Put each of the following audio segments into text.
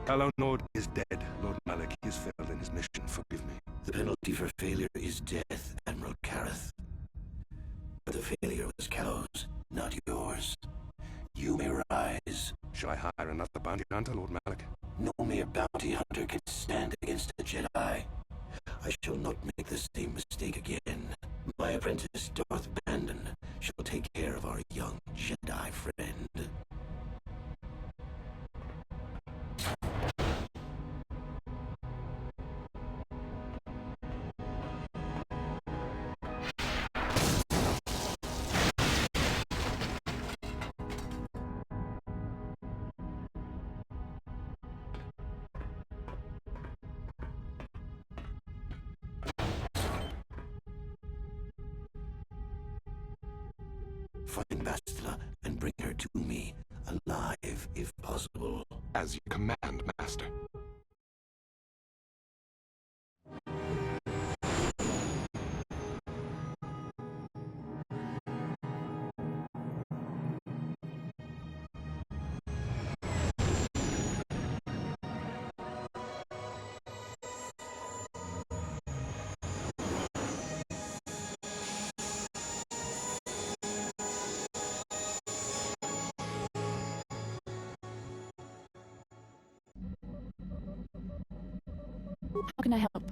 Kalonord is dead. Lord Malak has failed in his mission. Forgive me. The penalty for failure is death, Admiral Kareth. But the failure was Callow's, not yours. You may rise. Shall I hire another bounty hunter, Lord Malak? No mere bounty hunter can stand against a Jedi. I shall not make the same mistake again. My apprentice, Darth Bandon, shall take care of our young Jedi friend. Find Bastila and bring her to me, alive if possible. As you command, Master. How can I help?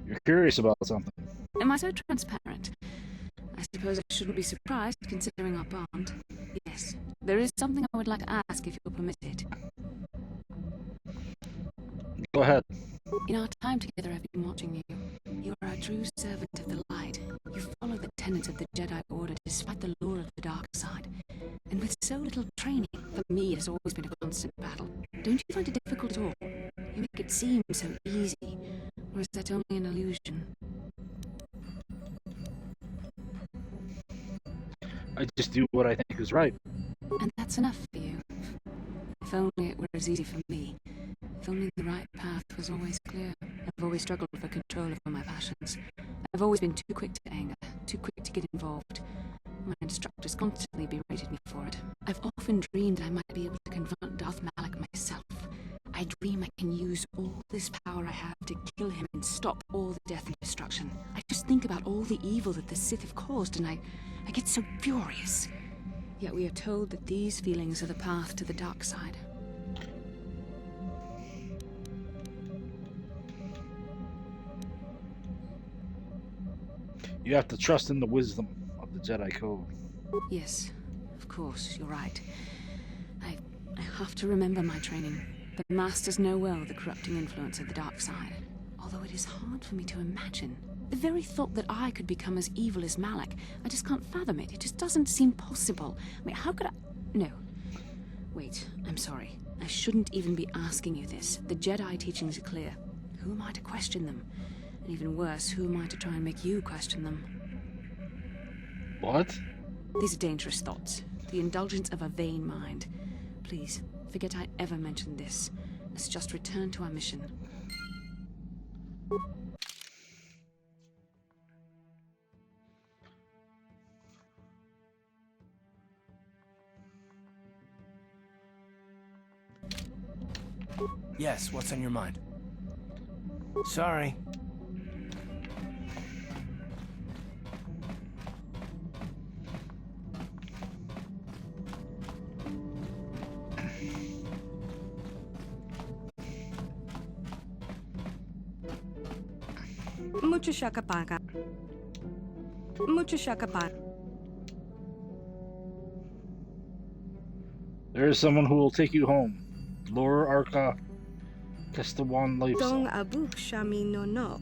You're curious about something. Am I so transparent? I suppose I shouldn't be surprised, considering our bond. Yes, there is something I would like to ask, if you'll permit it. Go ahead. In our time together, I've been watching you. You are a true servant of the light. You follow the tenets of the Jedi Order despite the lure of the dark side. And with so little training, for me it has always been a constant battle. Don't you find it difficult at all? You make it seem so easy. Or is that only an illusion? I just do what I think is right. And that's enough for you. If only it were as easy for me. If only the right path was always clear. I've always struggled for control over my passions. I've always been too quick to anger, too quick to get involved. My instructors constantly berated me for it. I've often dreamed I might be able to confront Darth Malak myself. I dream I can use all this power I have to kill him and stop all the death and destruction. I just think about all the evil that the Sith have caused, and I get so furious. Yet we are told that these feelings are the path to the dark side. You have to trust in the wisdom of the Jedi Code. Yes, of course, you're right. I have to remember my training. The Masters know well the corrupting influence of the dark side. Although it is hard for me to imagine. The very thought that I could become as evil as Malak, I just can't fathom it. It just doesn't seem possible. I mean, how could I... No. Wait, I'm sorry. I shouldn't even be asking you this. The Jedi teachings are clear. Who am I to question them? And even worse, who am I to try and make you question them? What? These are dangerous thoughts. The indulgence of a vain mind. Please, forget I ever mentioned this. Let's just return to our mission. Yes, what's on your mind? Sorry. Mucho shakapaka. Mucho shakapaka. There is someone who will take you home. Lord Arca Kestawan Life. Dong abuk shami no nok.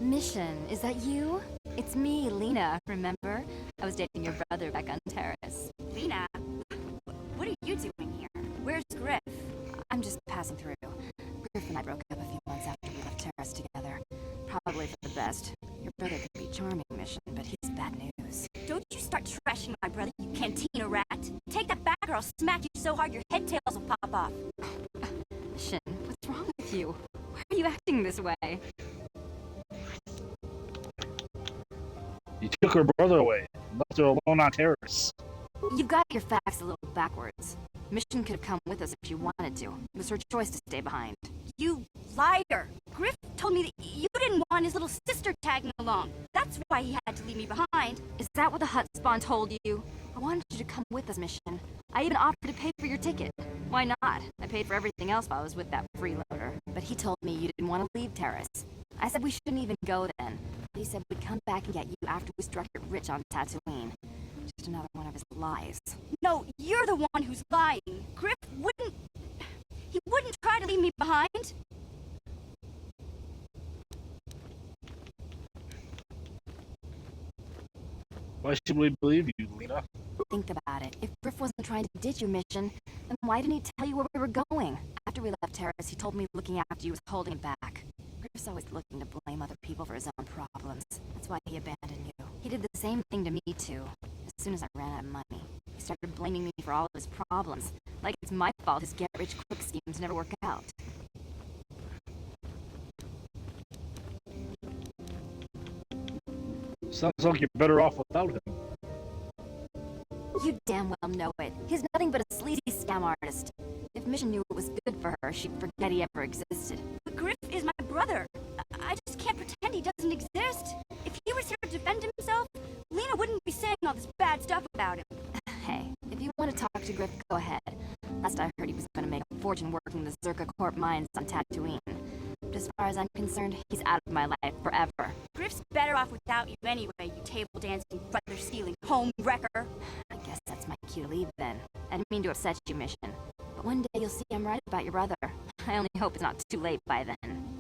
Mission, is that you? It's me, Lena, remember? I was dating your brother back on Terrace. Lena, what are you doing here? Where's Griff? I'm just passing through. Griff and I broke up a few months after we left Terrace together. Probably for the best. Your brother could be charming, Mission, but he's bad news. Don't you start trashing my brother, you cantina rat. Take that back or I'll smack you so hard your head tails will pop off. Mission, what's wrong with you? Why are you acting this way? You took her brother away, left her alone on Terrace. You've got your facts a little backwards. Mission could have come with us if she wanted to. It was her choice to stay behind. You liar! Griff told me that you didn't want his little sister tagging along. That's why he had to leave me behind. Is that what the hut spawn told you? I wanted you to come with us, Mission. I even offered to pay for your ticket. Why not? I paid for everything else while I was with that freeloader. But he told me you didn't want to leave Terrace. I said we shouldn't even go then. He said we'd come back and get you after we struck it rich on Dantooine. Just another one of his lies. No, you're the one who's lying. Griff wouldn't... He wouldn't try to leave me behind. Why should we believe you, Lena? Think about it. If Griff wasn't trying to ditch your mission, then why didn't he tell you where we were going? After we left Terrace, he told me looking after you was holding him back. Griff's always looking to blame other people for his own problems. That's why he abandoned you. He did the same thing to me, too. As soon as I ran out of money, he started blaming me for all of his problems. Like it's my fault his get-rich-quick schemes never work out. Sounds like you're better off without him. You damn well know it. He's nothing but a sleazy scam artist. If Mission knew it was good for her, she'd forget he ever existed. But Griff is my brother. I just can't pretend he doesn't exist. If he was here to defend himself, Lena wouldn't be saying all this bad stuff about him. Hey, if you want to talk to Griff, go ahead. Last I heard he was going to make a fortune working the Zerka Corp mines on Dantooine. But as far as I'm concerned, he's out of my life forever. Griff's better off without you anyway, you table-dancing, brother-stealing home wrecker. I guess that's my cue to leave then. I didn't mean to upset you, Mission. But one day you'll see I'm right about your brother. I only hope it's not too late by then.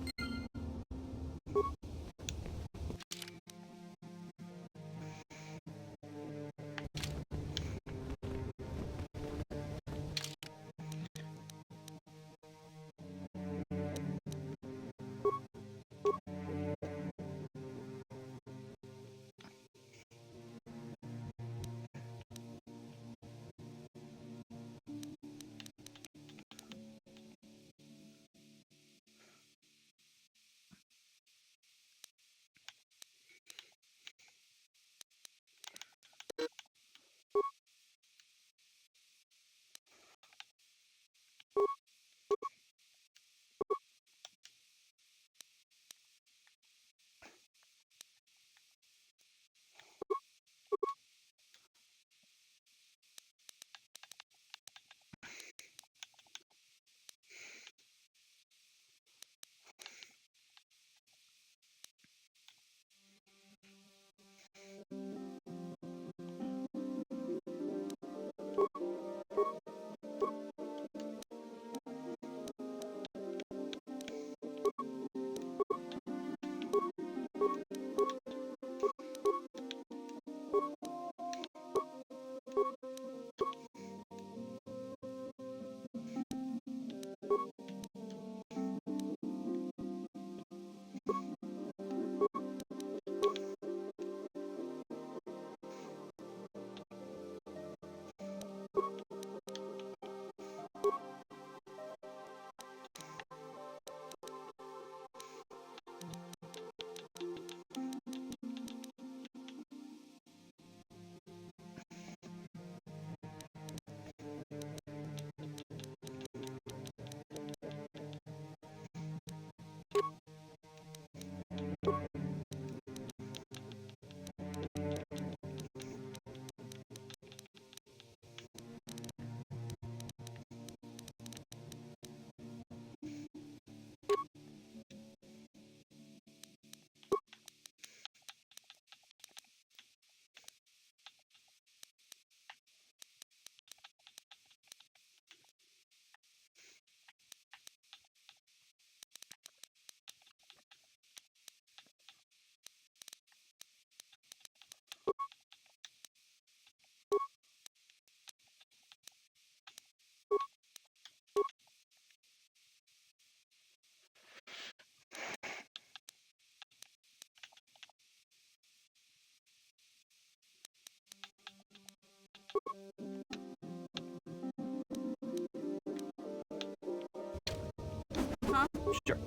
Sure.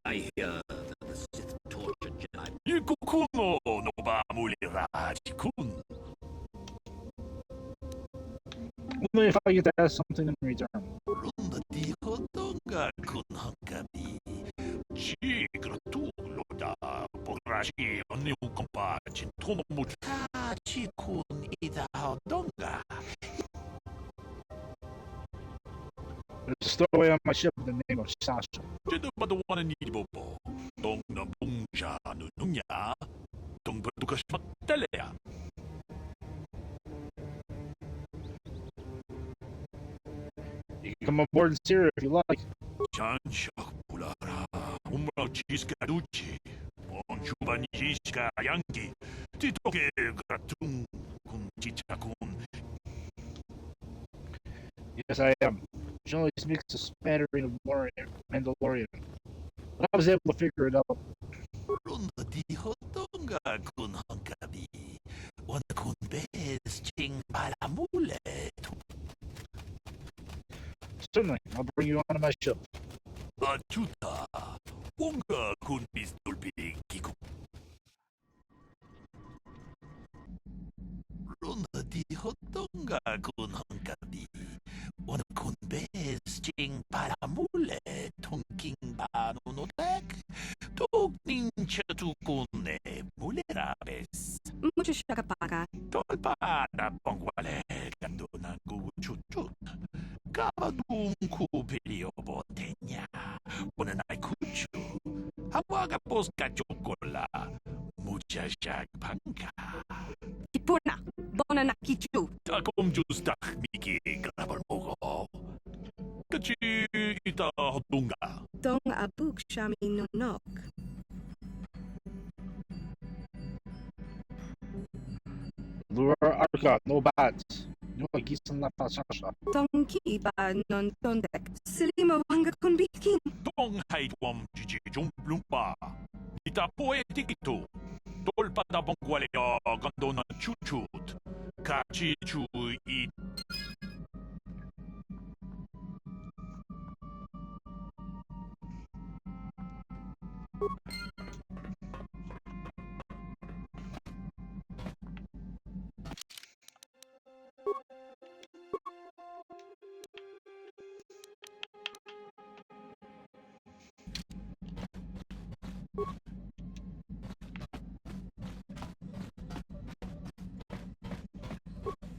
I hear that the Sith tortured Jedi. Ikukuno no ba muliraji-kun. Only if I get to ask something in return. Ronda di Hodonga kun hankabi. Ci gratulo da poraji oni un compagin tono mucho. Tachi kun ida Hodonga. There's a stowaway on my ship with the name of Sasha. Jeda ba the one ni bobo. Dong na bungja no nunya. Dong berdukas magtalea. You can come aboard and steer if you like. Chan shak pulara. Umra chiska duchi. On chuban chiska yangi. Titoke gratung kun chichakun. Yes, I am. She only speaks a smattering of Mandalorian. But I was able to figure it out. Ronda di Hodonga kun hankabi. Wana kun bes ching palamule. Certainly, I'll bring you onto my ship. Achuta. Wonga kun pistolpi kiku. Ronda di Hodonga kun hankabi. Wana kun bes ching palamule. Tonking bano no tek. Tog ninja tu kun mulerabes. Mucho shakapaka. Tolpada pongwale kando na guchuchut. Kabadung kupilio botenya. Unanay kuchu. Hawaga pos kachokola. Mucha shagpanka. Kipuna. Bona na kichu. Takom justak miki grabal mogo. Kachi ita hodunga. Dong abuk shami no nok. Lure Arca, no bats. No gisan la Sasha. Dong ki ba non tondek. Silima wanga kun biking. Dong hai wam jiji jum lumpa. Ita poetikito. Tolpada bongwale gando na chuchut. Kachi chu it.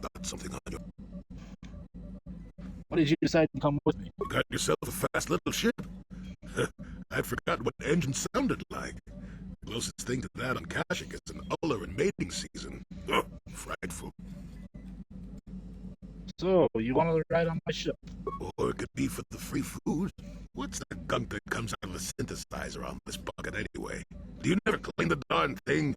Got something on you. Why did you decide to come with me? You got yourself a fast little ship. I'd forgotten what the engine sounded like. The closest thing to that on Kashyyyk is an uller in mating season. Oh, frightful. So, you want to ride on my ship? Or it could be for the free food. What's that gunk that comes out of the synthesizer on this bucket anyway? Do you never clean the darn thing?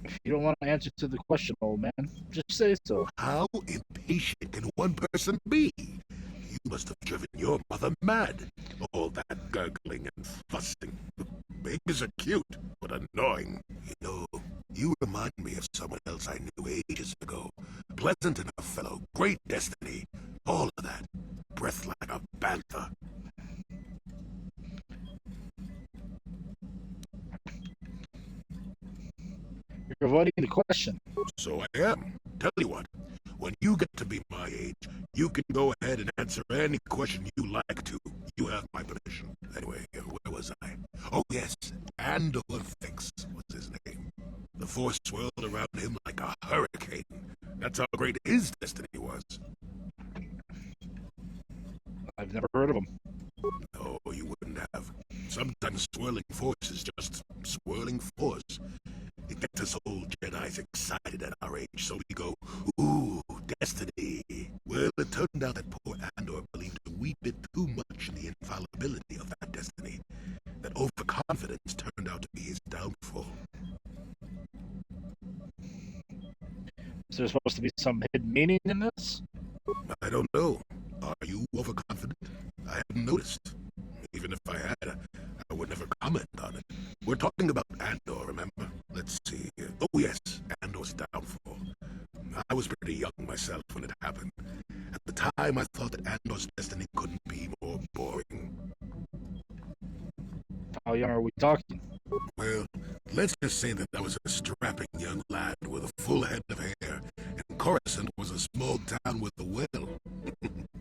If you don't want to answer to the question, old man, just say so. How impatient can one person be? You must have driven your mother mad. All that gurgling and fussing. The babies are cute, but annoying. You know, you remind me of someone else I knew ages ago. Pleasant enough fellow, great destiny. All of that. Breath like a panther. You're avoiding the question. So I am. Tell you what, when you get to be my age, you can go ahead and answer any question you like to. You have my permission. Anyway, where was I? Oh, yes, Andor Fix was his name. The Force swirled around him like a hurricane. That's how great his destiny was. I've never heard of him. No, you wouldn't have. Sometimes swirling force is just swirling force. It gets us old Jedis excited at our age, so we go, ooh, destiny. Well, it turned out that poor Andor believed a wee bit too much in the infallibility of that destiny. That overconfidence turned out to be his downfall. Is there supposed to be some hidden meaning in this? I don't know. Are you overconfident? I haven't noticed. Even if I had, I would never comment on it. We're talking about Andor, remember? Let's see. Oh yes, Andor's downfall. I was pretty young myself when it happened. At the time, I thought that Andor's destiny couldn't be more boring. How young are we talking? Well, let's just say that I was a strapping young lad with a full head of hair, and Coruscant was a small town with a well.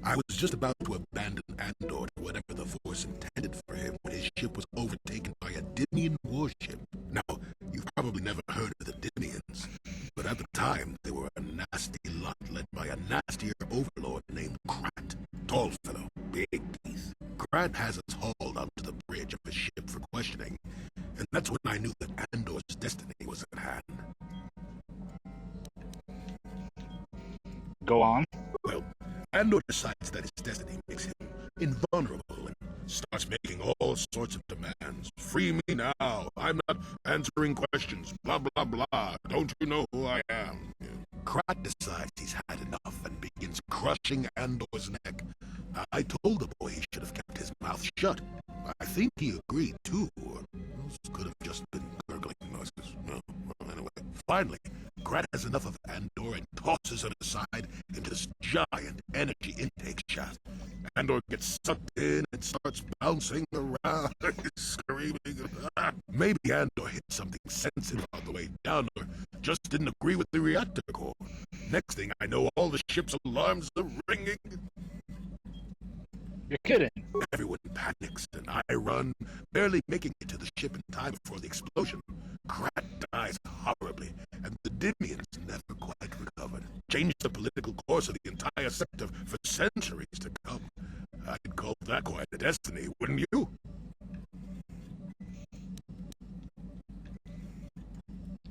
I was just about to abandon Andor to whatever the Force intended for him when his ship was overtaken by a Dimian warship. Now, you've probably never heard of the Dimians, but at the time, they were a nasty lot led by a nastier overlord named Krat. Tall fellow, big teeth. Krat has us hauled onto the bridge of his ship for questioning, and that's when I knew that Andor's destiny was at hand. Go on. Well, Andor decides that his destiny makes him invulnerable and starts making all sorts of demands. Free me now. I'm not answering questions. Blah, blah, blah. Don't you know who I am? Krat decides he's had enough and begins crushing Andor's neck. I told the boy he should have kept his mouth shut. I think he agreed, too. Those could have just been gurgling noises. Well, anyway. Finally, Krat has enough of Andor and tosses it aside into this giant energy intake shaft. Andor gets sucked in and starts bouncing around, screaming. Maybe Andor hit something sensitive on the way down, or just didn't agree with the reactor core. Next thing I know, all the ship's alarms are ringing. You're kidding. Everyone panics, and I run, barely making it to the ship in time before the explosion. Krat dies horribly, and the Dimians never quite recovered. Changed the political course of the entire sector for centuries to come. I'd call that quite a destiny, wouldn't you?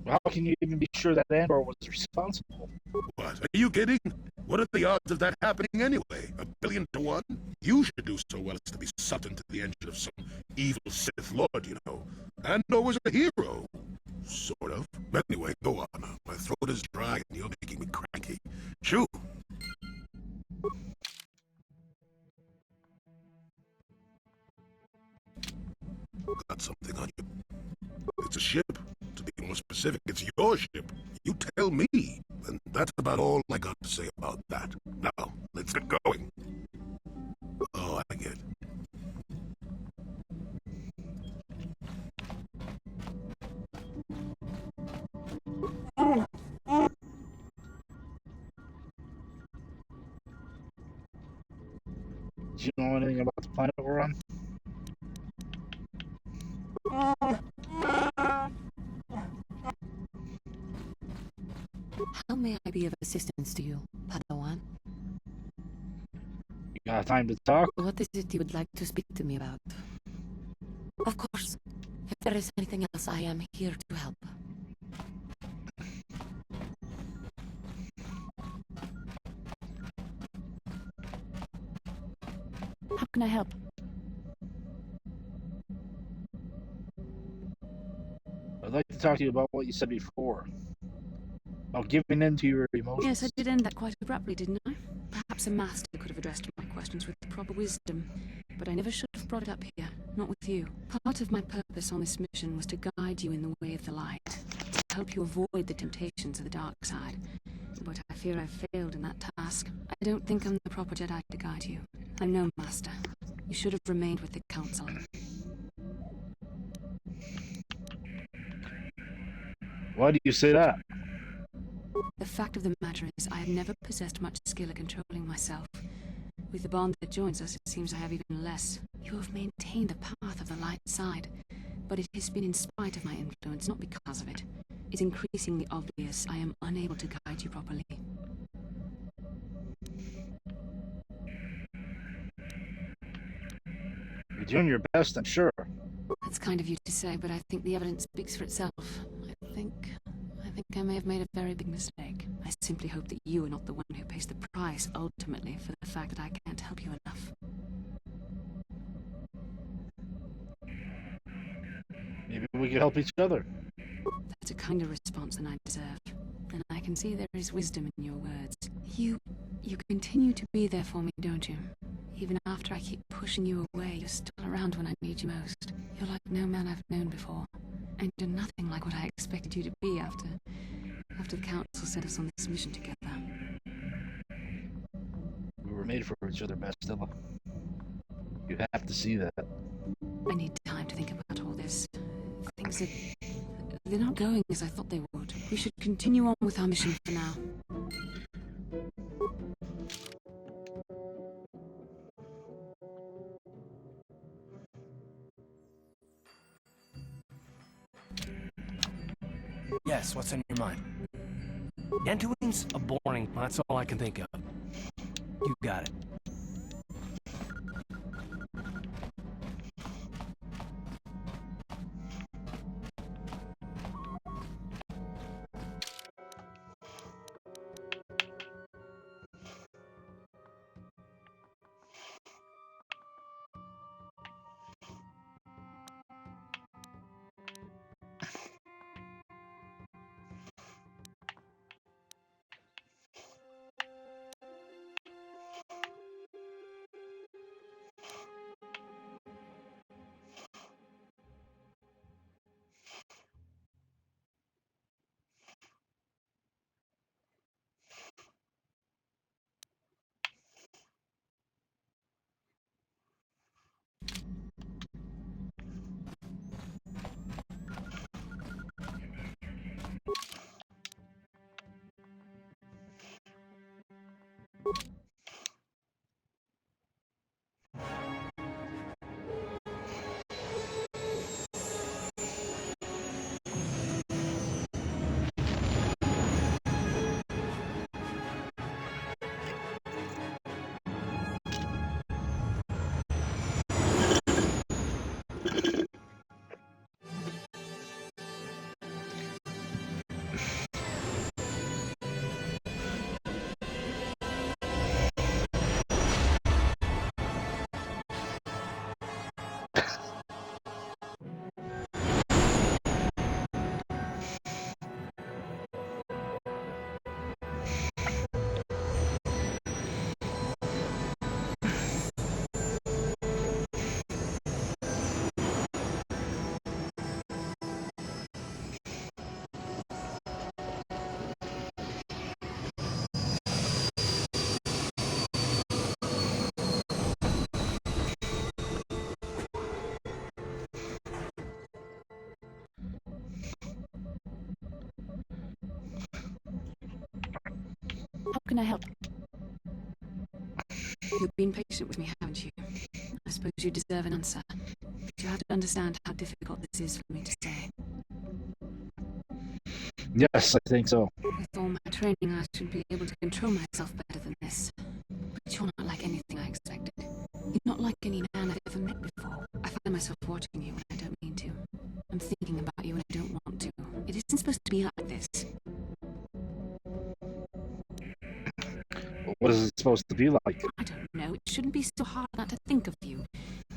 How can you even be sure that Andor was responsible? What, are you kidding? What are the odds of that happening anyway? 1,000,000,000 to 1? You should do so well as to be sucked into the engine of some evil Sith Lord, you know. Andor was a hero. Sort of. Anyway, go on. My throat is dry and you're making me cranky. Shoo! Got something on you. It's a ship. To be more specific, it's your ship. You tell me. And that's about all I got to say about that. Now, let's get going. Oh, I get it. Do you know anything about the planet we're on? How may I be of assistance to you, Padawan? You got time to talk? What is it you would like to speak to me about? Of course. If there is anything else, I am here to help. How can I help? I'd like to talk to you about what you said before. About giving in to your emotions. Yes, I did end that quite abruptly, didn't I? Perhaps a master could have addressed my questions with proper wisdom, but I never should have brought it up here, not with you. Part of my purpose on this mission was to guide you in the way of the light, to help you avoid the temptations of the dark side. But I fear I've failed in that task. I don't think I'm the proper Jedi to guide you. I'm no master. You should have remained with the Council. Why do you say that? The fact of the matter is, I have never possessed much skill at controlling myself. With the bond that joins us, it seems I have even less. You have maintained the path of the light side, but it has been in spite of my influence, not because of it. It's increasingly obvious I am unable to guide you properly. You're doing your best, I'm sure. That's kind of you to say, but I think the evidence speaks for itself. I think I may have made a very big mistake. I simply hope that you are not the one who pays the price, ultimately, for the fact that I can't help you enough. Maybe we could help each other. That's a kinder response than I deserve. And I can see there is wisdom in your words. You continue to be there for me, don't you? Even after I keep pushing you away, you're still around when I need you most. You're like no man I've known before. And you're nothing like what I expected you to be after the council sent us on this mission together. We were made for each other, Bastilla. You have to see that. I need time to think about all this. Things they're not going as I thought they would. We should continue on with our mission for now. Yes, what's on your mind? Dantooine's a boring, that's all I can think of. You got it. How can I help? You've been patient with me, haven't you? I suppose you deserve an answer. But you have to understand how difficult this is for me to say. Yes, I think so. With all my training, I should be able to control myself better than this. But you're not like anything I expected. You're not like any man I've ever met before. I find myself watching you when I don't mean to. I'm thinking about you when I don't want to. It isn't supposed to be like this. What is it supposed to be like? I don't know. It shouldn't be so hard not to think of you.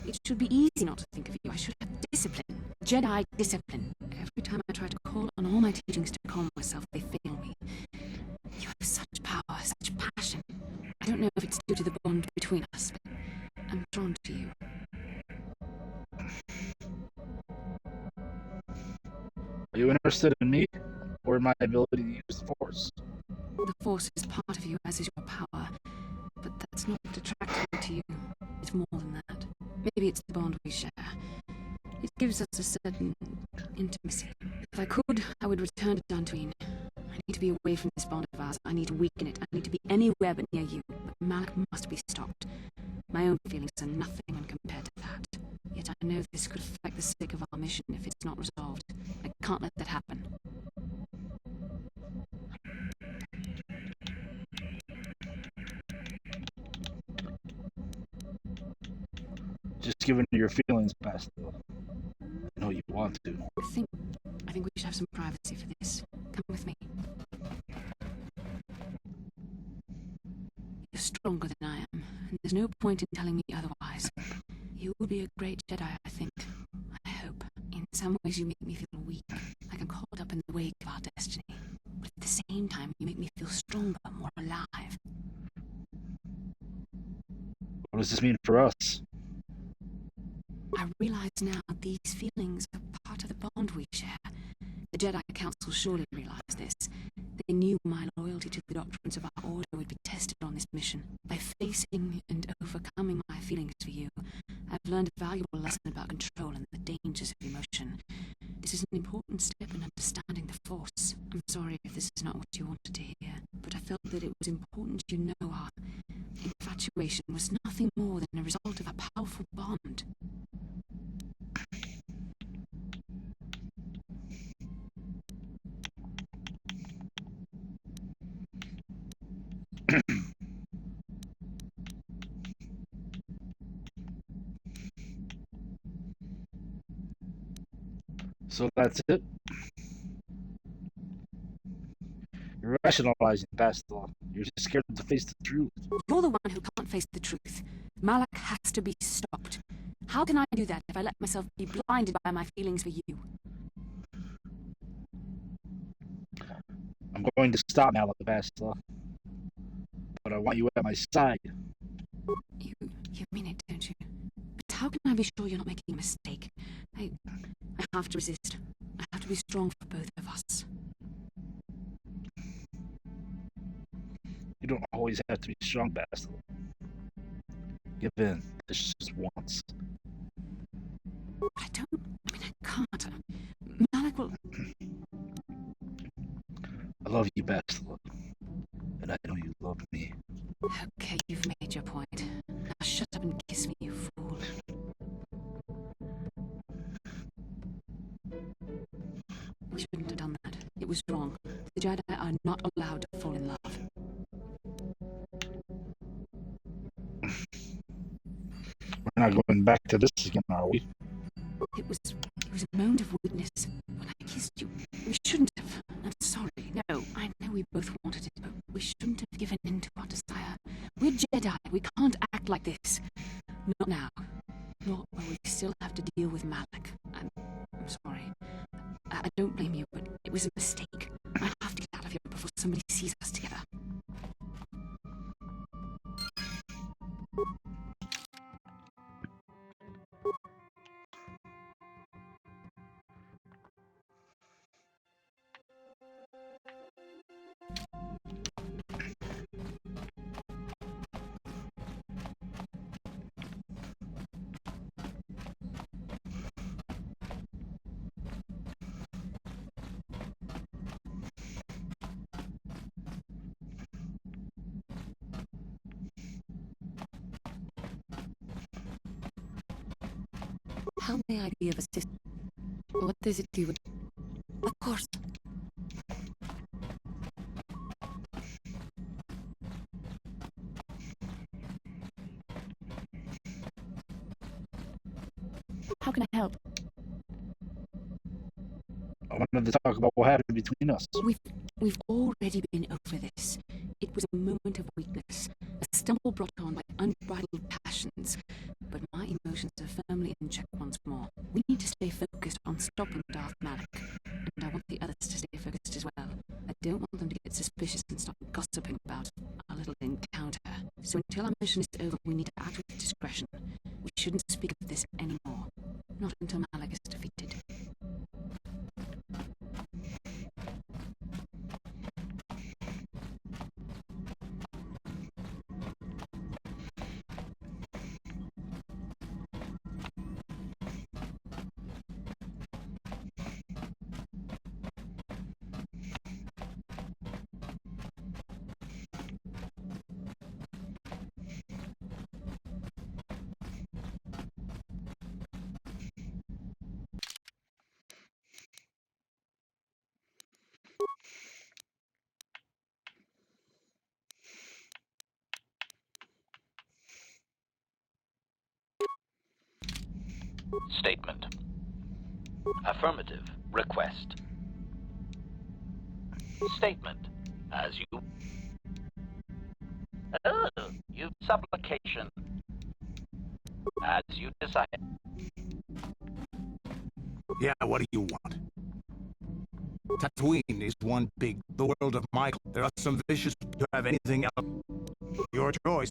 It should be easy not to think of you. I should have discipline. Jedi discipline. Every time I try to call on all my teachings to calm myself, they fail me. You have such power, such passion. I don't know if it's due to the bond between us, but I'm drawn to you. Are you interested in me, or in my ability to use the Force? The Force is part of you, as is your power. But that's not what attracts me to you. It's more than that. Maybe it's the bond we share. It gives us a certain intimacy. If I could, I would return to Dantooine. I need to be away from this bond of ours. I need to weaken it. I need to be anywhere but near you. But Malik must be stopped. My own feelings are nothing when compared to that. Yet I know this could affect the sake of our mission if it's not resolved. I can't let that happen. Just giving your feelings best. I know you want to. I think we should have some privacy for this. Come with me. You're stronger than I am, and there's no point in telling me otherwise. You will be a great Jedi, I think. I hope. In some ways you make me feel weak, like I'm caught up in the wake of our destiny. But at the same time, you make me feel stronger, more alive. What does this mean for us? I realize now these feelings are part of the bond we share. The Jedi Council surely realized this. They knew my loyalty to the doctrines of our order would be tested on this mission. By facing and overcoming my feelings for you, I've learned a valuable lesson about control and the dangers of emotion. This is an important step in understanding the Force. I'm sorry if this is not what you wanted to hear, but I felt that it was important you know our infatuation was nothing more than a result of a powerful bond. So that's it? You're rationalizing past law. You're just scared to face the truth. You're the one who can't face the truth. Malak has to be stopped. How can I do that if I let myself be blinded by my feelings for you? I'm going to stop Malak Bastila. But I want you at my side. You mean it, don't you? But how can I be sure you're not making a mistake? I have to resist. I have to be strong for both of us. You don't always have to be strong, Bastila. Give in. This just once. I can't. Malak will... I love you, Bastila. And I know you love me. Okay, you've made your point. Now shut up and kiss me, you fool. We shouldn't have done that. It was wrong. The Jedi are not allowed to fall in love. We're not going back to this again, are we? It was a moment of weakness. When I kissed you, we shouldn't have. I'm sorry. No, I know we both wanted it, but we shouldn't have given in to our desire. We're Jedi. We can't act like this. Not now. Not while we still have to deal with Malak. I'm sorry. I don't blame you, but it was a mistake. I have to get out of here before somebody sees us together. How may I be of assistance? What does it do? Of course. How can I help? I wanted to talk about what happened between us. We've already been over this. It was a moment of weakness, a stumble brought on by unbridled passions. But my emotions are firmly in check once more. We need to stay focused on stopping Darth Malak, and I want the others to stay focused as well. I don't want them to get suspicious and start gossiping about our little encounter. So until our mission is over, we need to act with discretion. We shouldn't speak of this anymore. Not until Malak is defeated. Statement. Affirmative. Request. Statement. As you... Oh, you supplication. As you desire. Yeah, what do you want? Dantooine is one big, the world of Michael. There are some vicious to have anything else. Your choice.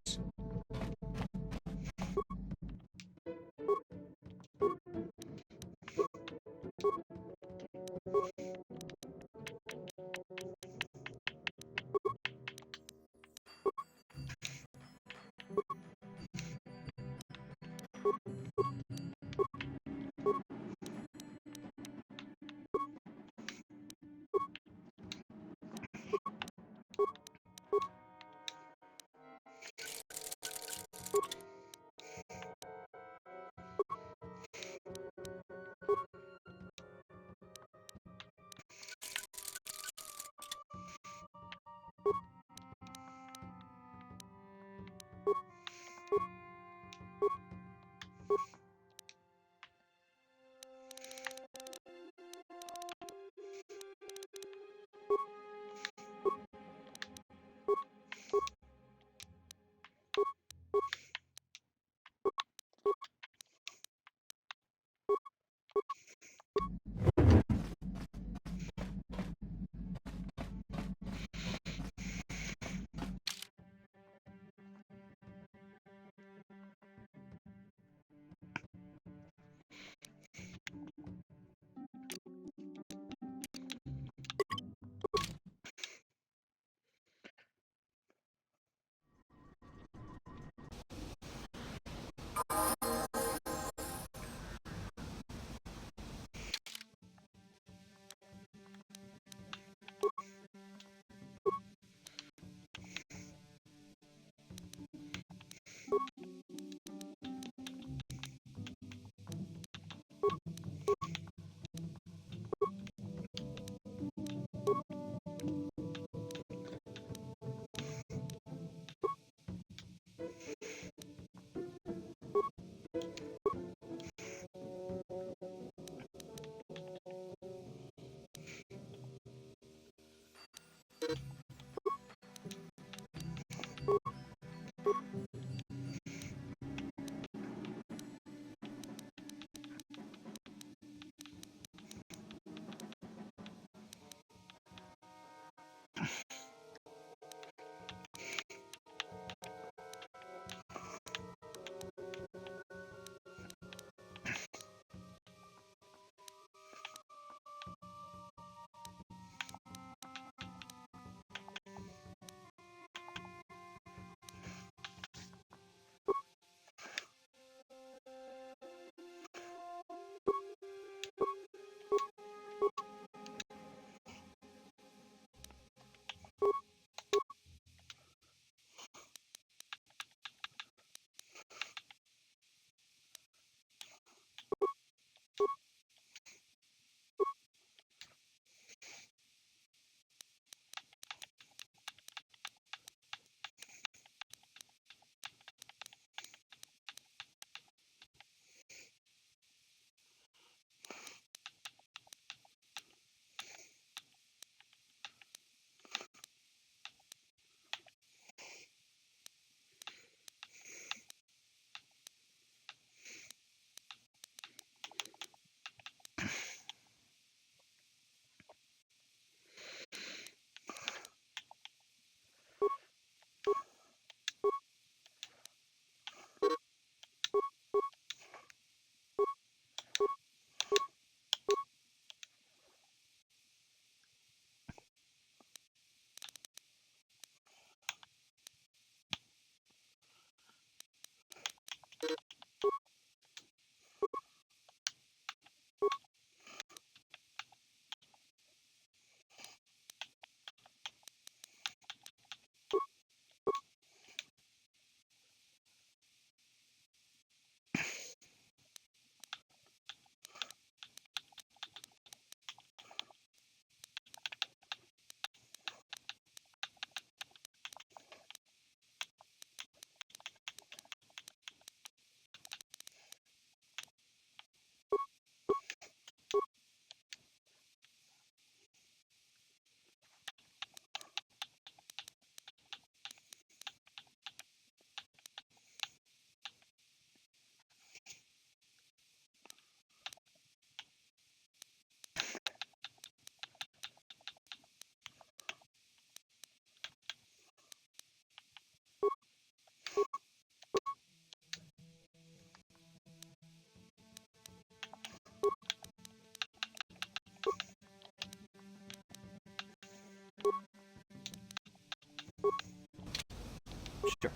Sure.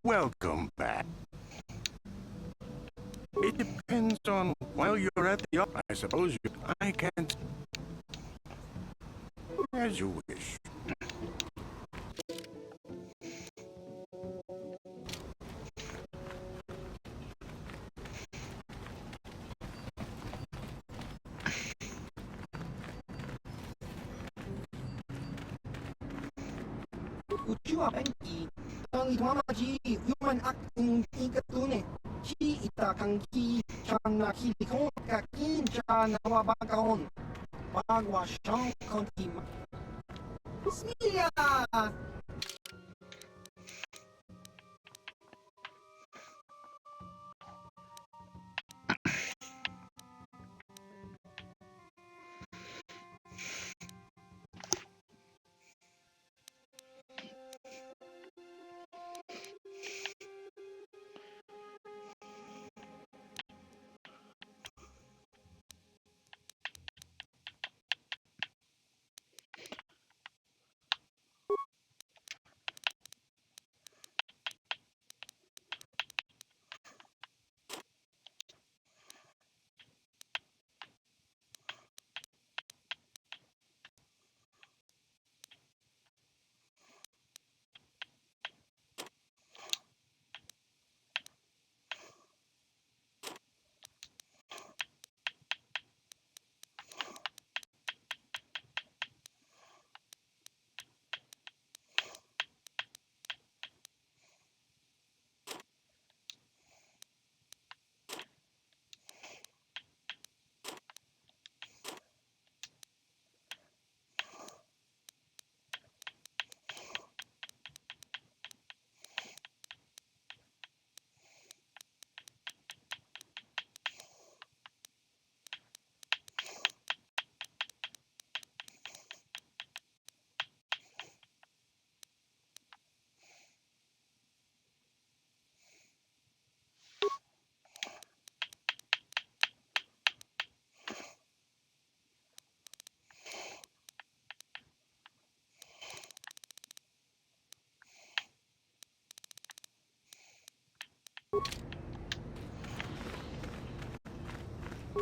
Welcome back. It depends on while you're at the office. I suppose I can't. As you wish. Uchiwa Benki, ang itwamaji, human acting ikatune, chi itakang ki, chan na kilikon, kakin cha na wabakaon, bagwa siyang kontima. Bismillah!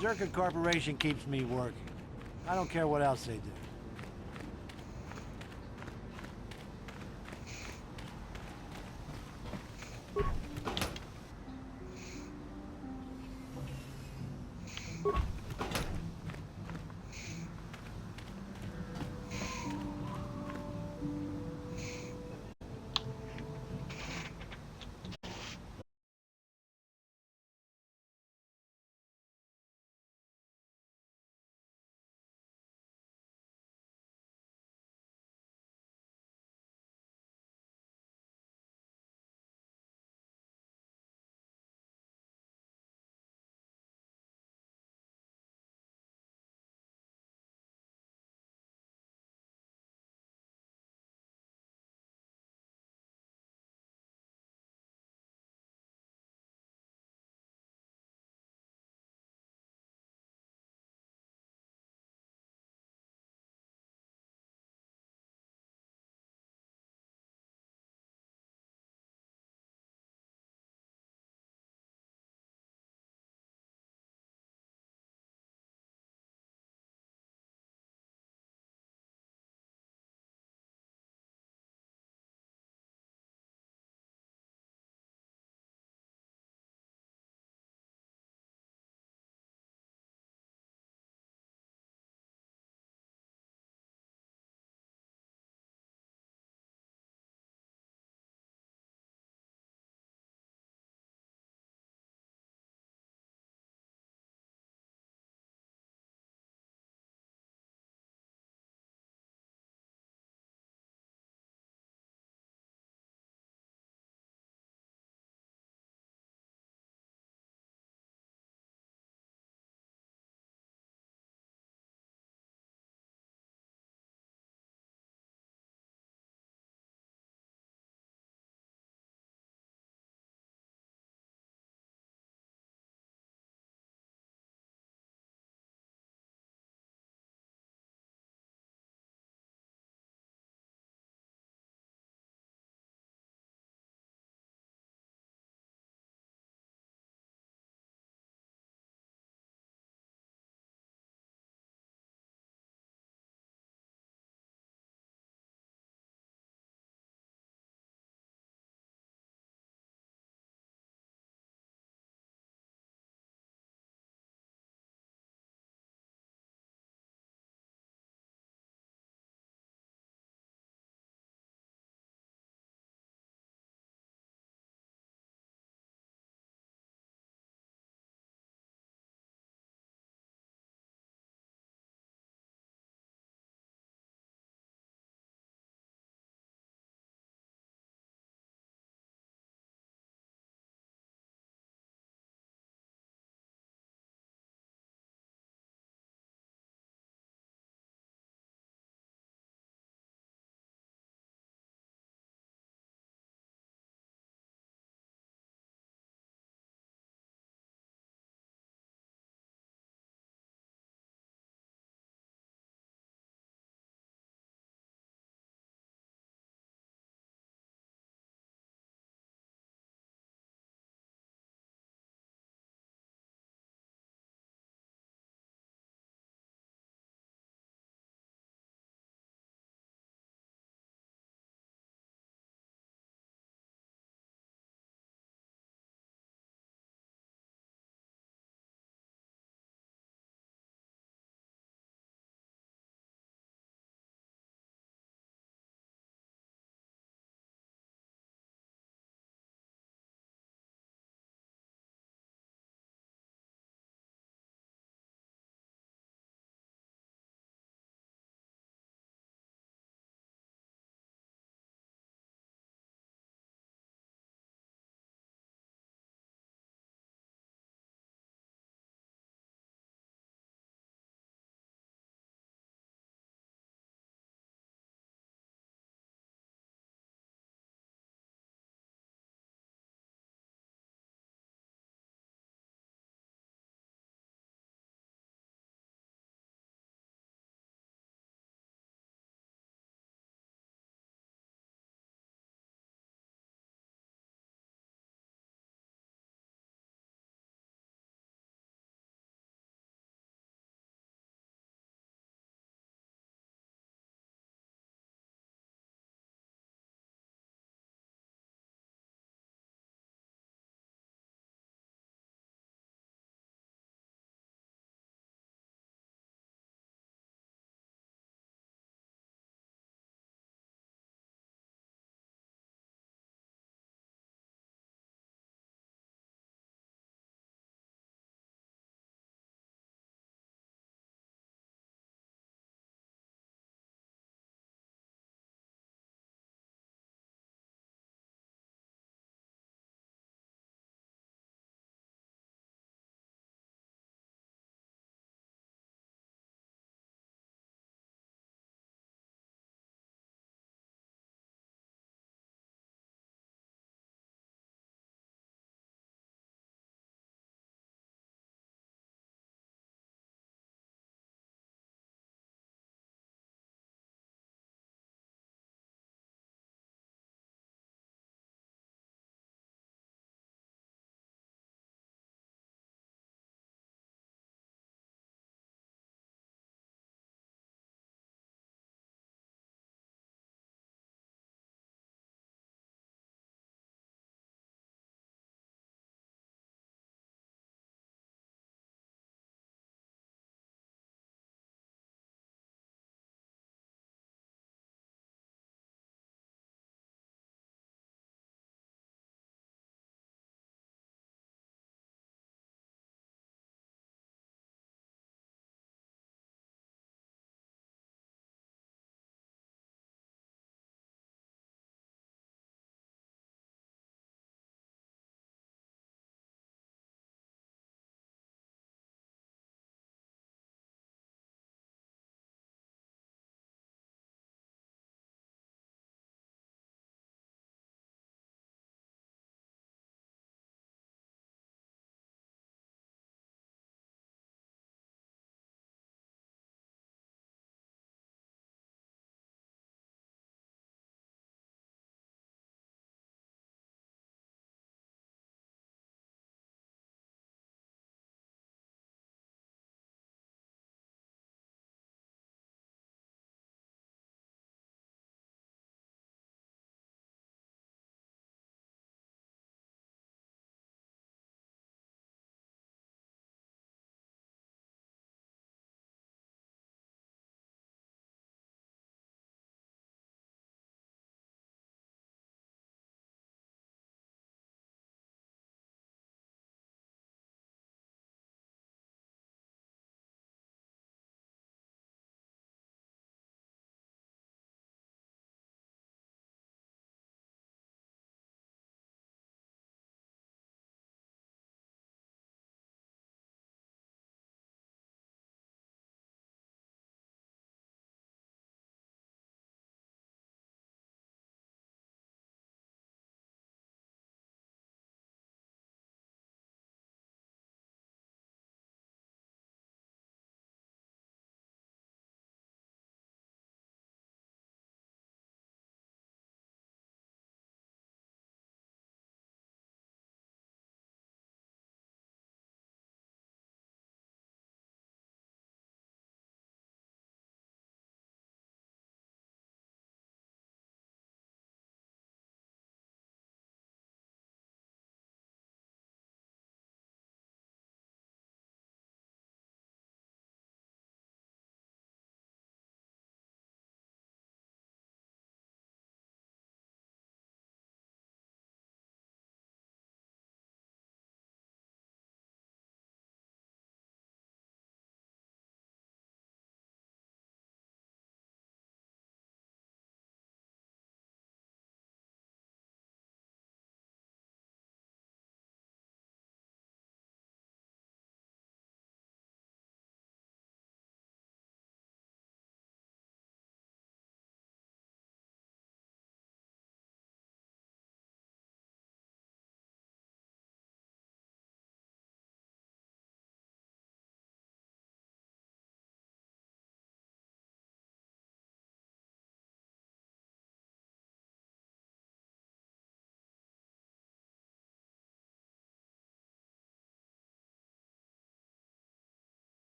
Zircon Corporation keeps me working. I don't care what else they do.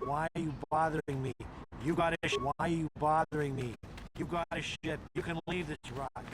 Why are you bothering me? You got a Why are you bothering me? You got a ship. You can leave this rock.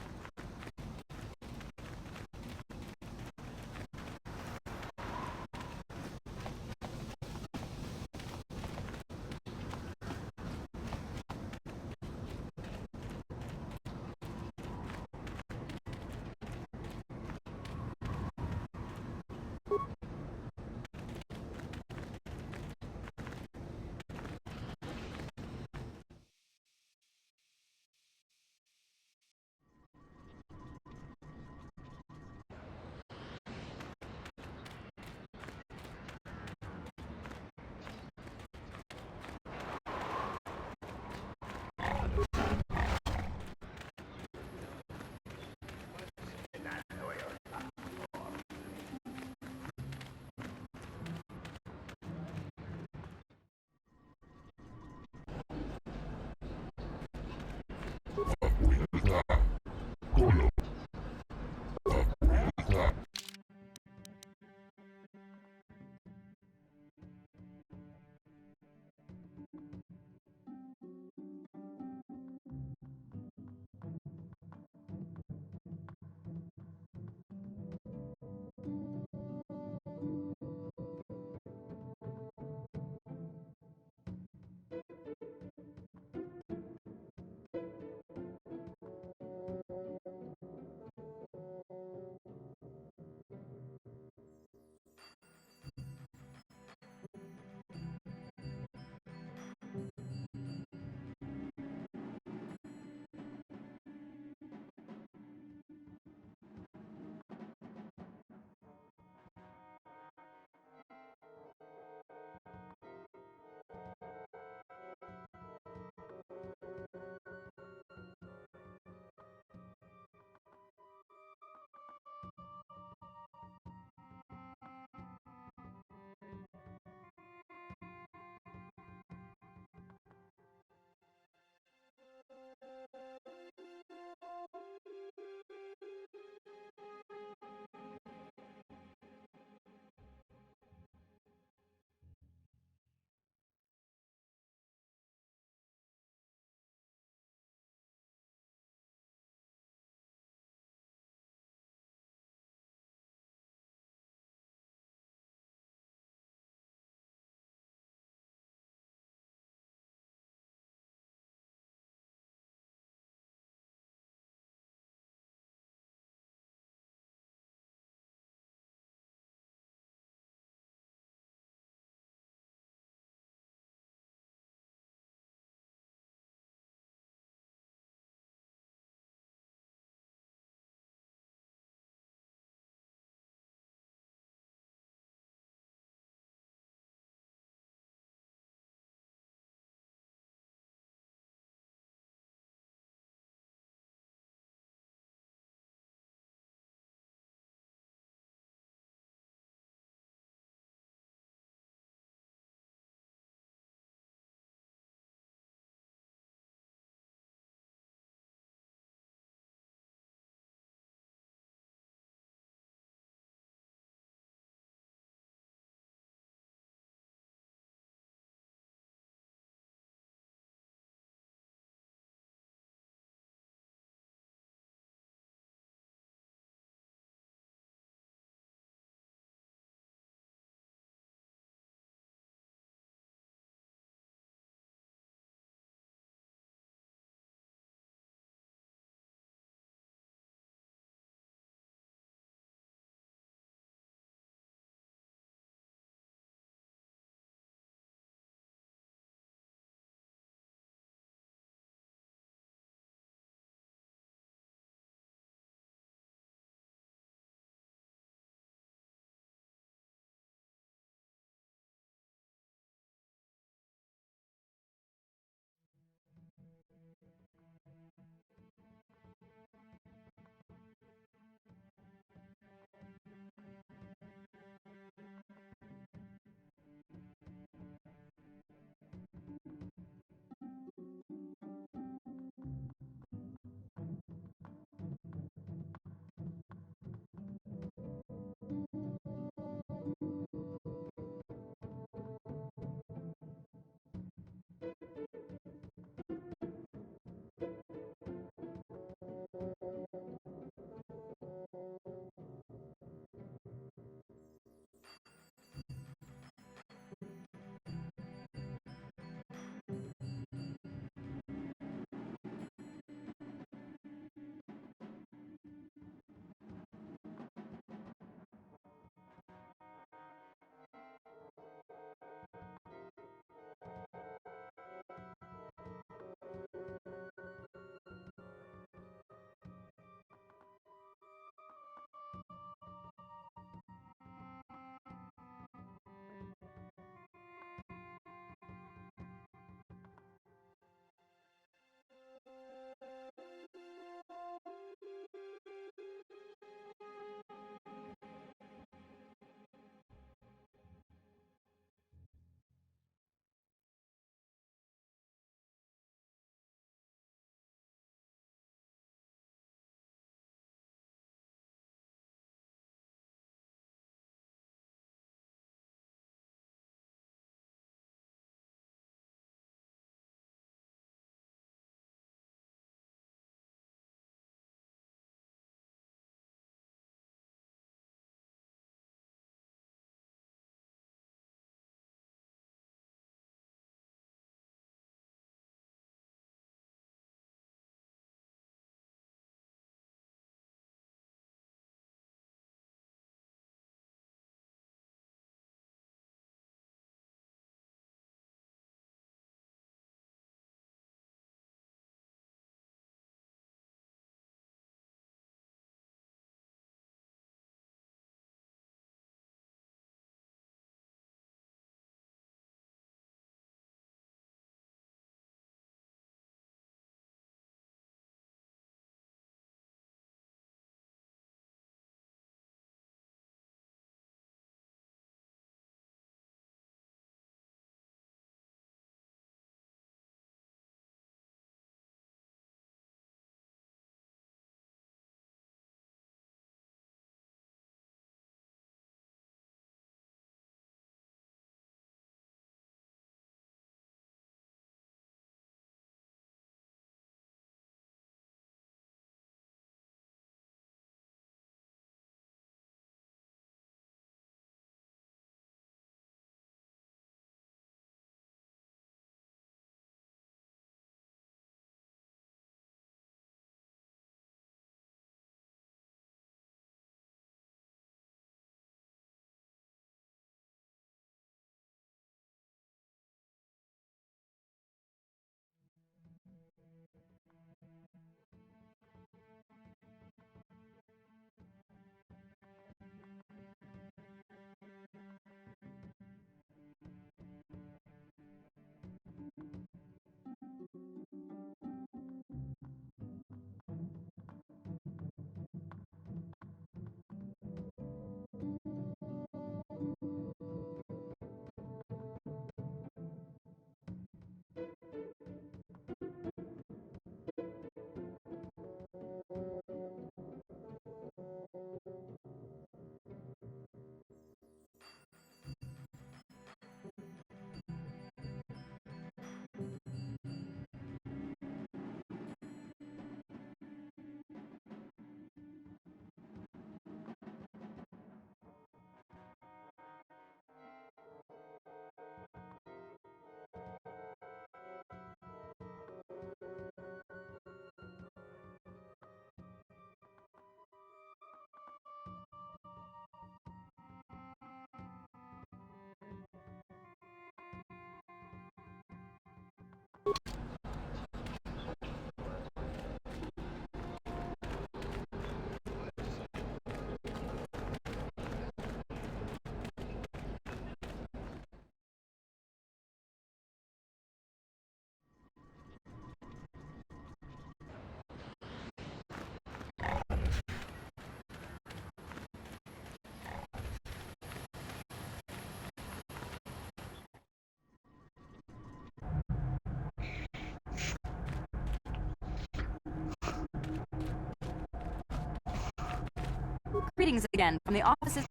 Greetings again from the offices.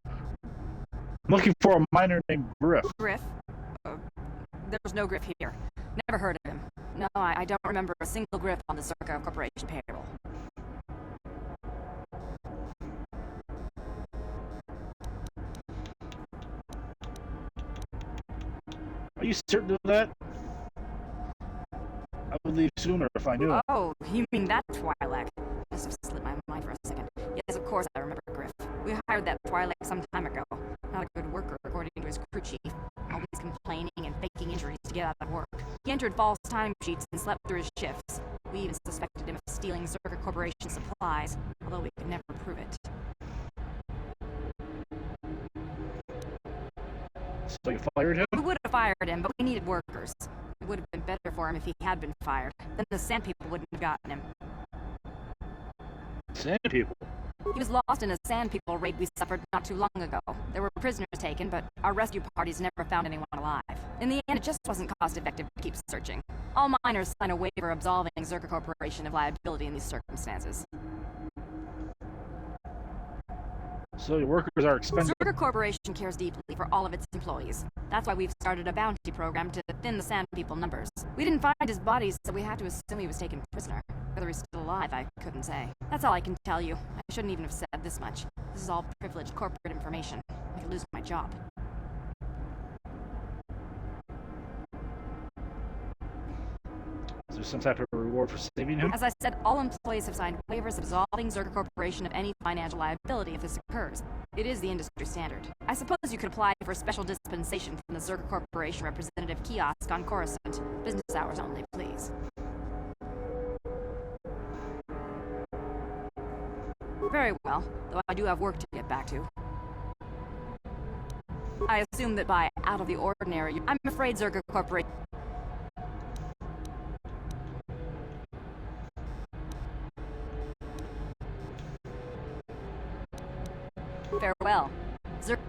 I'm looking for a miner named Griff. Griff? There's no Griff here. Never heard of him. No, I don't remember a single Griff on the Zerka Corporation payroll. Are you certain of that? I would leave sooner if I knew. Oh, you mean that Twi'lek? Must have slipped my mind for a second. Yes, of course I remember Griff. We hired that Twi'lek some time ago. Not a good worker, according to his crew chief. Always complaining and faking injuries to get out of work. He entered false timesheets and slept through his shifts. We even suspected him of stealing Zerka Corporation supplies, although we could never prove it. So you fired him? We would have fired him, but we needed workers. It would have been better for him if he had been fired. Then the Sand People wouldn't have gotten him. Sand People? He was lost in a Sand People raid we suffered not too long ago. There were prisoners taken, but our rescue parties never found anyone alive. In the end, it just wasn't cost-effective to keep searching. All miners sign a waiver absolving Zerka Corporation of liability in these circumstances. So your workers are expendable. Zerka Corporation cares deeply for all of its employees. That's why we've started a bounty program to thin the Sand People numbers. We didn't find his body, so we had to assume he was taken prisoner. Whether he's still alive, I couldn't say. That's all I can tell you. I shouldn't even have said this much. This is all privileged corporate information. I could lose my job. Is there some type of reward for saving him? As I said, all employees have signed waivers absolving Zerka Corporation of any financial liability if this occurs. It is the industry standard. I suppose you could apply for special dispensation from the Zerka Corporation representative kiosk on Coruscant. Business hours only, please. Very well, though I do have work to get back to. I assume that by out of the ordinary, I'm afraid Zerka Corporation... Farewell. Zerka...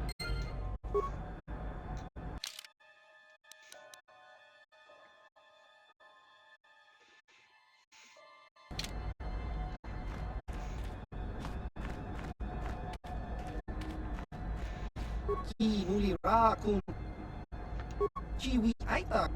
Ki muli ra kun Chiwi aita.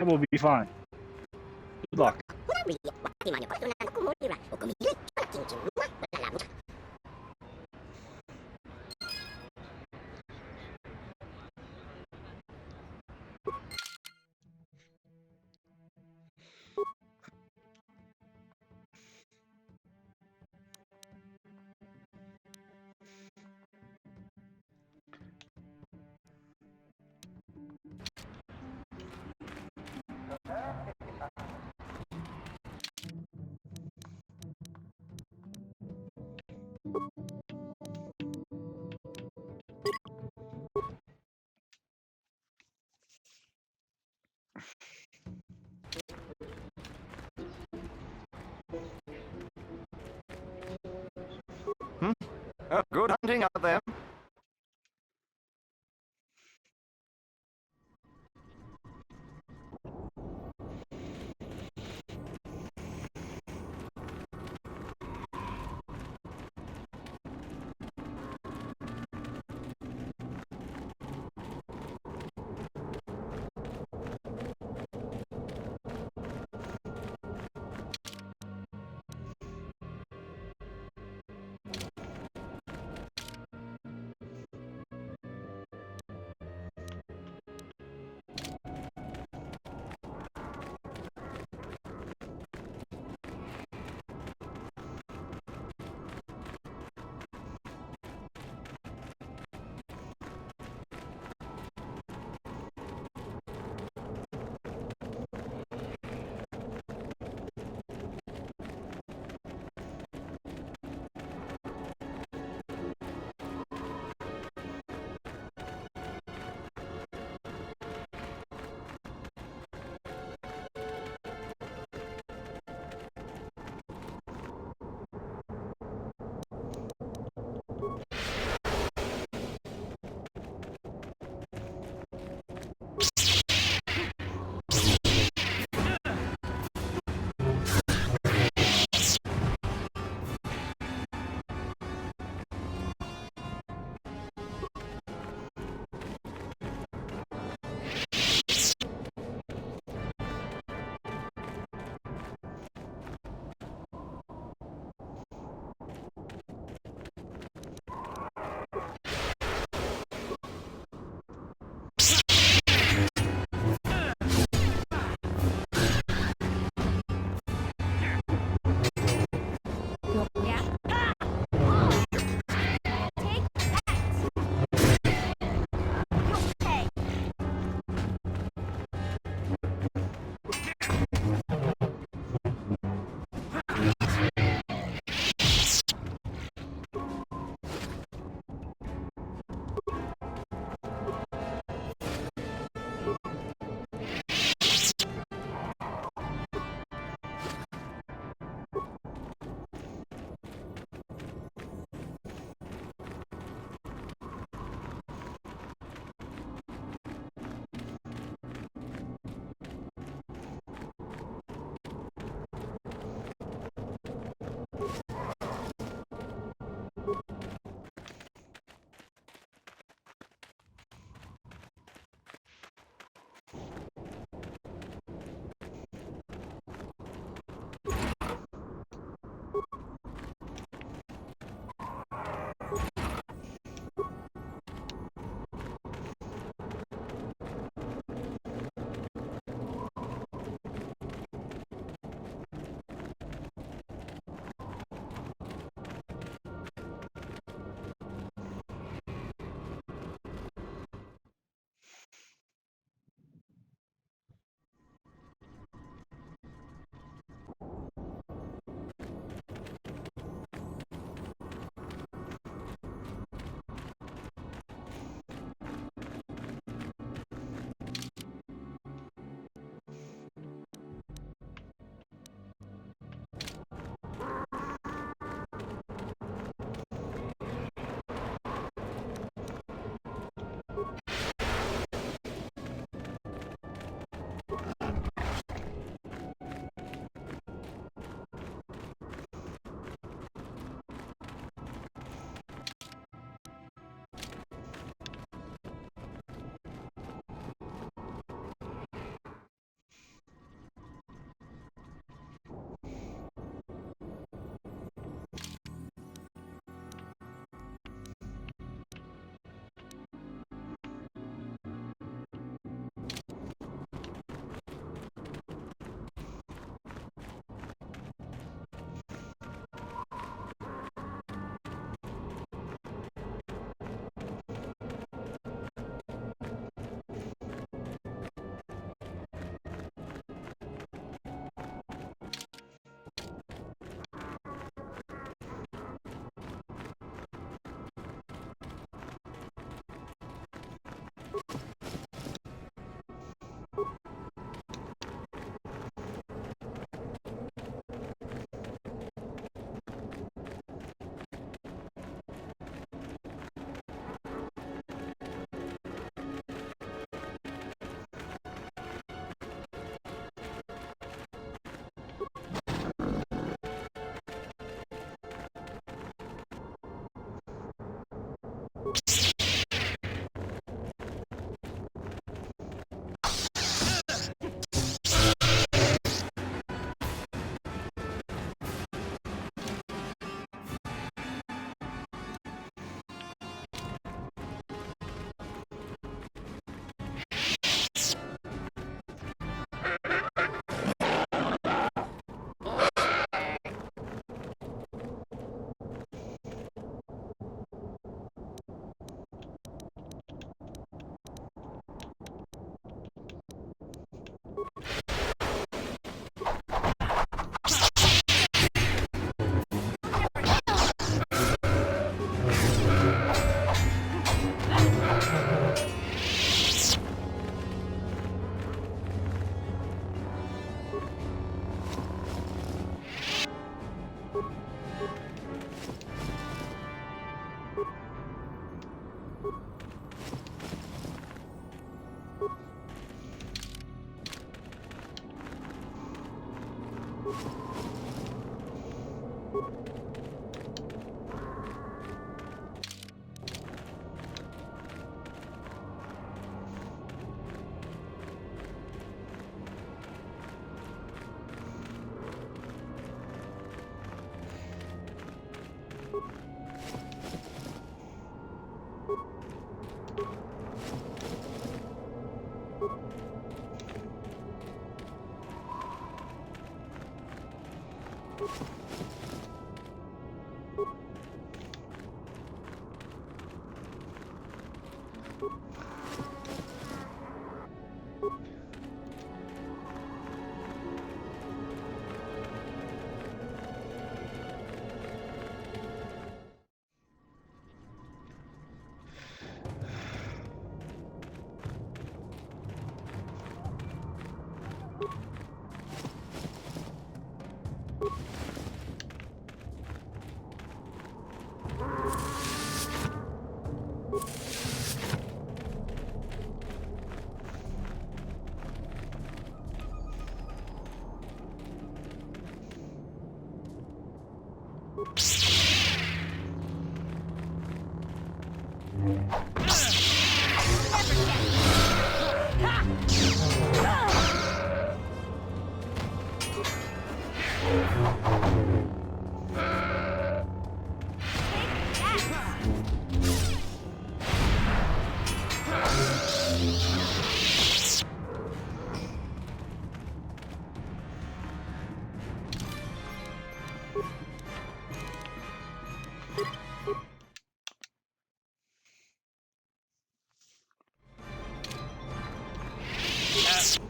It will be fine. Good luck. Good hunting out there.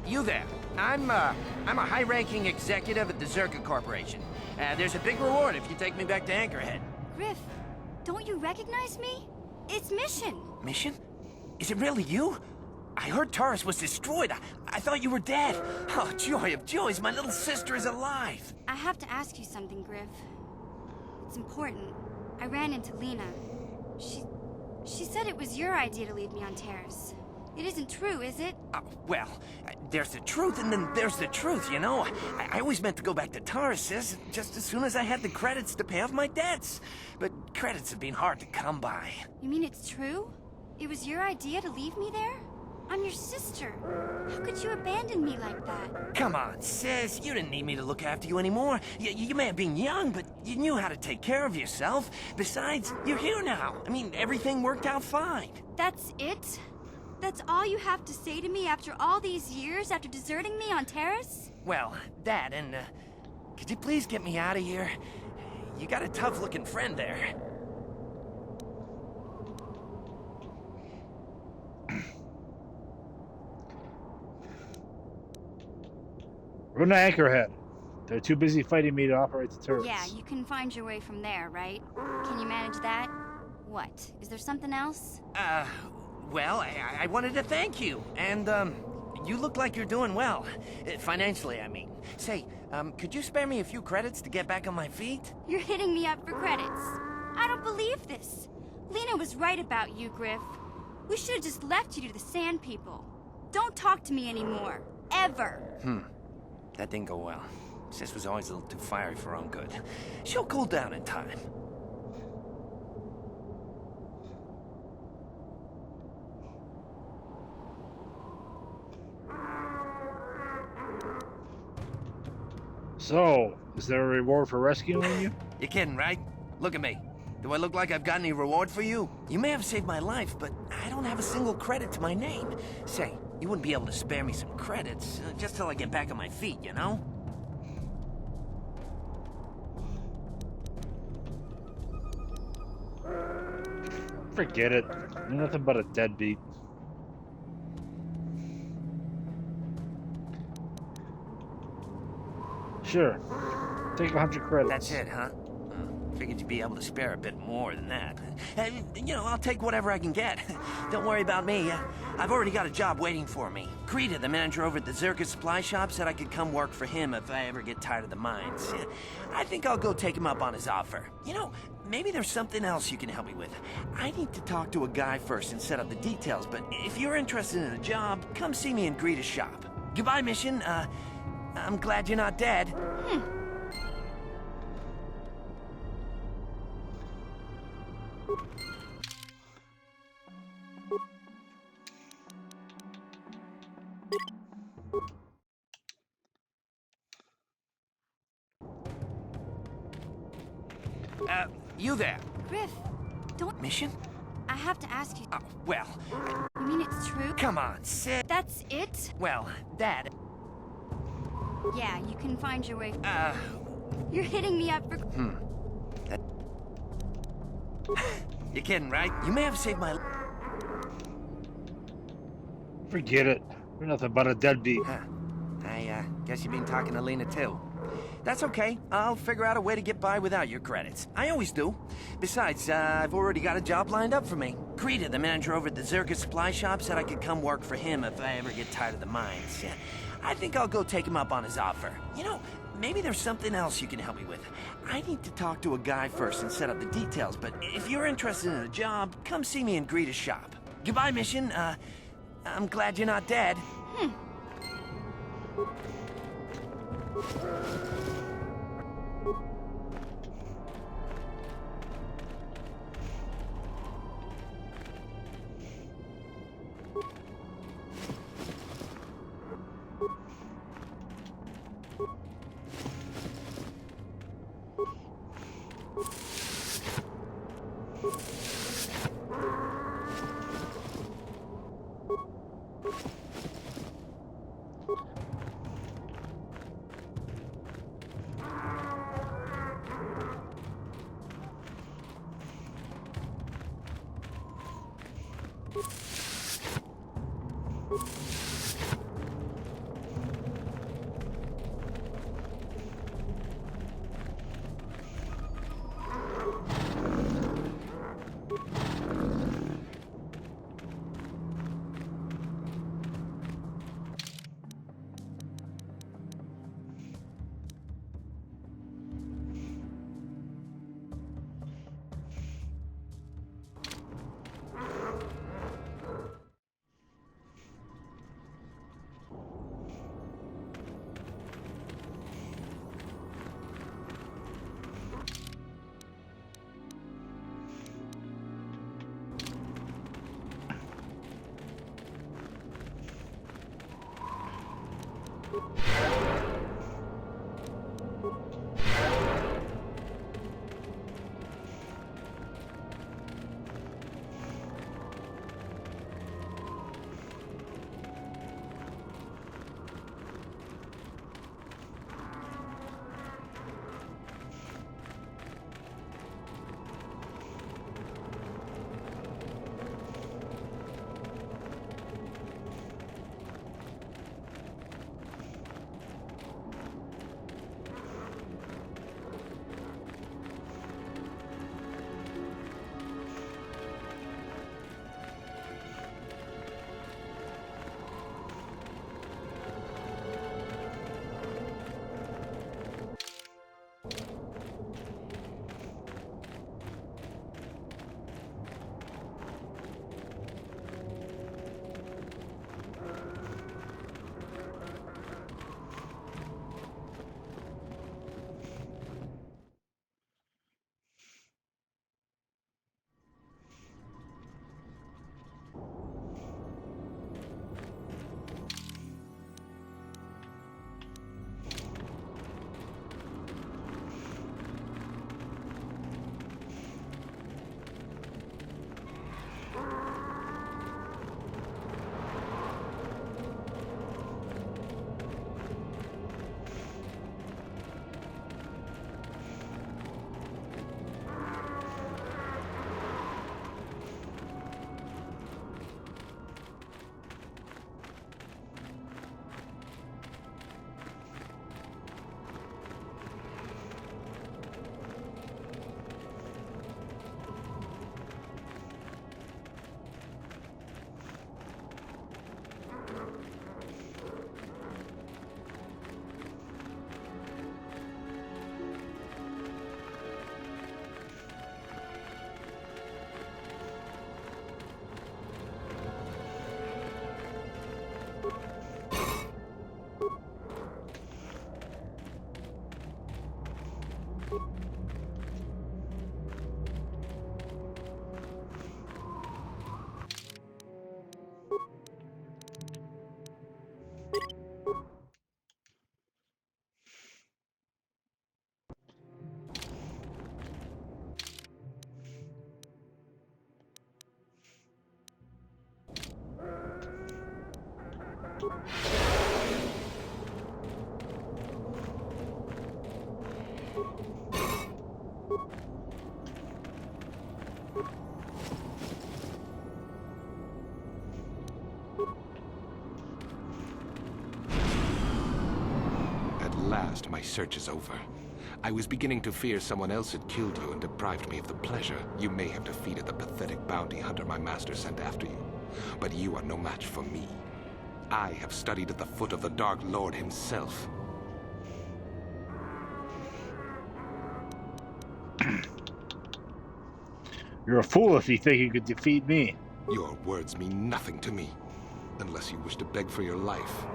You there. I'm a high-ranking executive at the Zerka Corporation. There's a big reward if you take me back to Anchorhead. Griff, don't you recognize me? It's Mission. Mission? Is it really you? I heard Taurus was destroyed. I thought you were dead. Oh, joy of joys, my little sister is alive. I have to ask you something, Griff. It's important. I ran into Lena. She said it was your idea to leave me on Terrace. It isn't true, is it? Well, there's the truth and then there's the truth, you know? I always meant to go back to Taurus just as soon as I had the credits to pay off my debts. But credits have been hard to come by. You mean it's true? It was your idea to leave me there? I'm your sister. How could you abandon me like that? Come on, sis. You didn't need me to look after you anymore. You may have been young, but you knew how to take care of yourself. Besides, you're here now. I mean, everything worked out fine. That's it? That's all you have to say to me after all these years, after deserting me on Terrace? Well, that and, could you please get me out of here? You got a tough-looking friend there. Run to Anchorhead. They're too busy fighting me to operate the turrets. Yeah, you can find your way from there, right? Can you manage that? What? Is there something else? Well, I wanted to thank you, and, you look like you're doing well. Financially, I mean. Say, could you spare me a few credits to get back on my feet? You're hitting me up for credits. I don't believe this. Lena was right about you, Griff. We should have just left you to the Sand People. Don't talk to me anymore. Ever. That didn't go well. Sis was always a little too fiery for her own good. She'll cool down in time. So, is there a reward for rescuing you? You're kidding, right? Look at me. Do I look like I've got any reward for you? You may have saved my life, but I don't have a single credit to my name. Say, you wouldn't be able to spare me some credits, just till I get back on my feet, you know? Forget it. You're nothing but a deadbeat. Sure. Take 100 credits. That's it, huh? Figured you'd be able to spare a bit more than that. And, you know, I'll take whatever I can get. Don't worry about me. I've already got a job waiting for me. Krita, the manager over at the Zerka supply shop, said I could come work for him if I ever get tired of the mines. I think I'll go take him up on his offer. You know, maybe there's something else you can help me with. I need to talk to a guy first and set up the details, but if you're interested in a job, come see me in Greta's shop. Goodbye, Mission. I'm glad you're not dead. You there. Griff, don't... Mission? I have to ask you... Well... You mean it's true? Come on, sis. That's it? Well, that... Yeah, you can find your way... You're hitting me up for... You're kidding, right? You may have saved my... Forget it. You're nothing but a deadbeat. Huh. I guess you've been talking to Lena too. That's okay. I'll figure out a way to get by without your credits. I always do. Besides, I've already got a job lined up for me. Krita, the manager over at the Zirkus supply shop, said I could come work for him if I ever get tired of the mines. Yeah, I think I'll go take him up on his offer. You know, maybe there's something else you can help me with. I need to talk to a guy first and set up the details, but if you're interested in a job, come see me in Greta's shop. Goodbye, Mission. I'm glad you're not dead. last, my search is over. I was beginning to fear someone else had killed you and deprived me of the pleasure you may have defeated the pathetic bounty hunter my master sent after you. But you are no match for me. I have studied at the foot of the Dark Lord himself. You're a fool if you think you could defeat me. Your words mean nothing to me, unless you wish to beg for your life.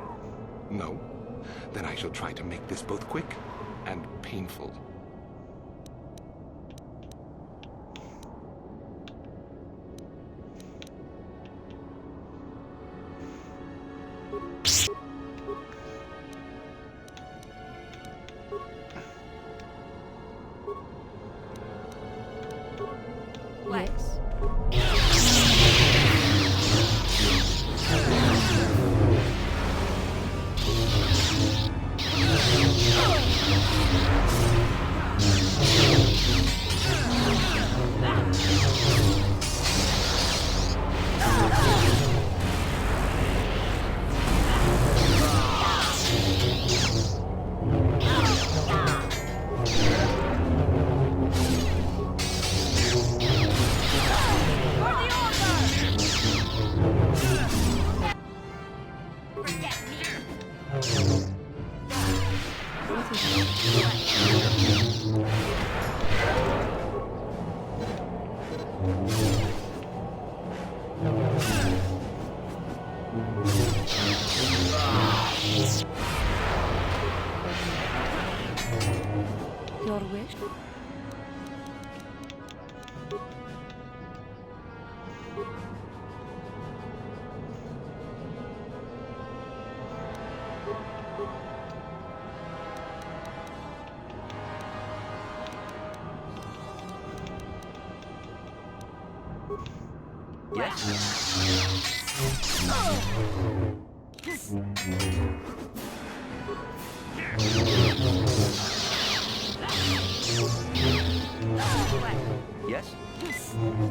No? Then I shall try to make this both quick and painful. Your wish? Yes? Yes?